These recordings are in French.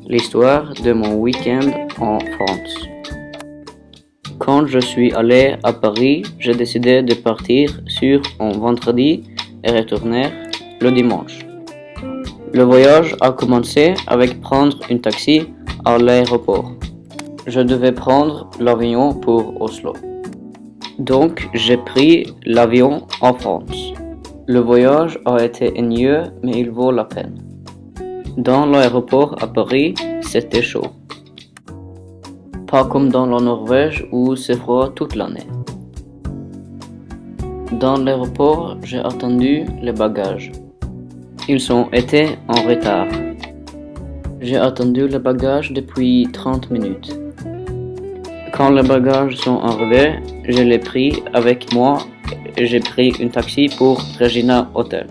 l'histoire de mon week-end en France. Quand je suis allé à Paris, j'ai décidé de partir sur un vendredi et retourner le dimanche. Le voyage a commencé avec prendre un taxi à l'aéroport. Je devais prendre l'avion pour Oslo. Donc j'ai pris l'avion en France. Le voyage a été ennuyeux, mais il vaut la peine. Dans l'aéroport à Paris, c'était chaud. Pas comme dans la Norvège où c'est froid toute l'année. Dans l'aéroport, j'ai attendu les bagages. Ils ont été en retard. J'ai attendu les bagages depuis 30 minutes. Quand les bagages sont arrivés, je les pris avec moi et j'ai pris un taxi pour Regina Hotel.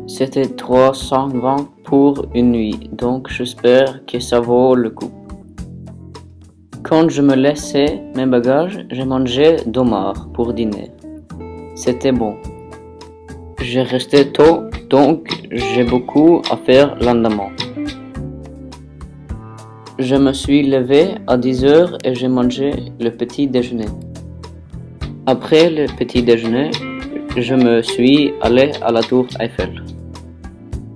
C'était 320 pour une nuit, donc j'espère que ça vaut le coup. Quand je me laissais mes bagages, j'ai mangé d'homard pour dîner. C'était bon. J'ai resté tôt, donc j'ai beaucoup à faire le lendemain. Je me suis levé à 10h et j'ai mangé le petit déjeuner. Après le petit déjeuner, je me suis allé à la tour Eiffel.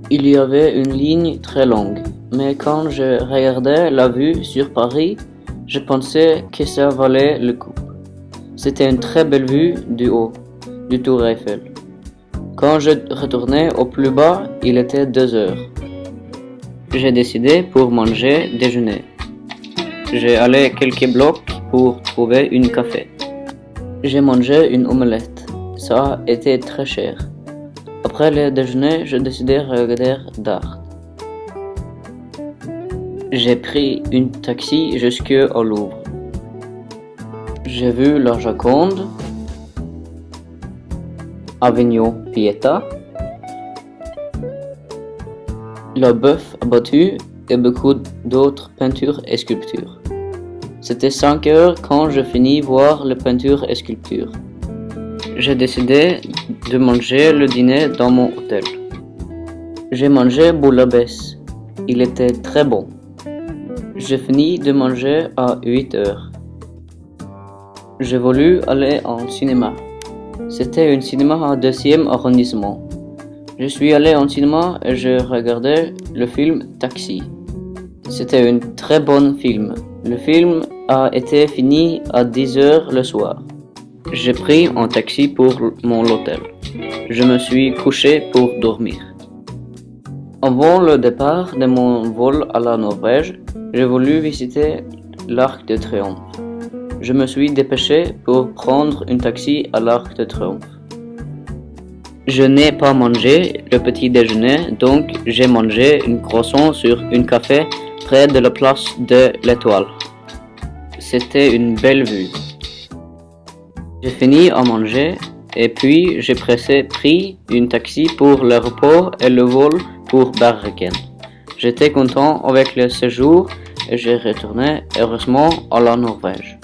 Il y avait une ligne très longue, mais quand je regardais la vue sur Paris, je pensais que ça valait le coup. C'était une très belle vue du haut du tour Eiffel. Quand je retournais au plus bas, il était 2h. J'ai décidé pour manger déjeuner. J'ai allé quelques blocs pour trouver un café. J'ai mangé une omelette. Ça a été très cher. Après le déjeuner, j'ai décidé de regarder d'art. J'ai pris un taxi jusqu'au Louvre. J'ai vu la Joconde, Avignon Pietà, le bœuf abattu et beaucoup d'autres peintures et sculptures. C'était 5 heures quand je finis voir les peintures et sculptures. J'ai décidé de manger le dîner dans mon hôtel. J'ai mangé bouillabaisse. Il était très bon. J'ai fini de manger à 8 heures. J'ai voulu aller en cinéma. C'était un cinéma au 2e arrondissement. Je suis allé en cinéma et je regardais le film Taxi. C'était un très bon film. Le film a été fini à 10h le soir. J'ai pris un taxi pour mon hôtel. Je me suis couché pour dormir. Avant le départ de mon vol à la Norvège, j'ai voulu visiter l'Arc de Triomphe. Je me suis dépêché pour prendre un taxi à l'Arc de Triomphe. Je n'ai pas mangé le petit déjeuner, donc j'ai mangé un croissant sur un café près de la place de l'Étoile. C'était une belle vue. J'ai fini à manger et puis j'ai pris un taxi pour l'aéroport et le vol pour Bergen. J'étais content avec le séjour et j'ai retourné heureusement à la Norvège.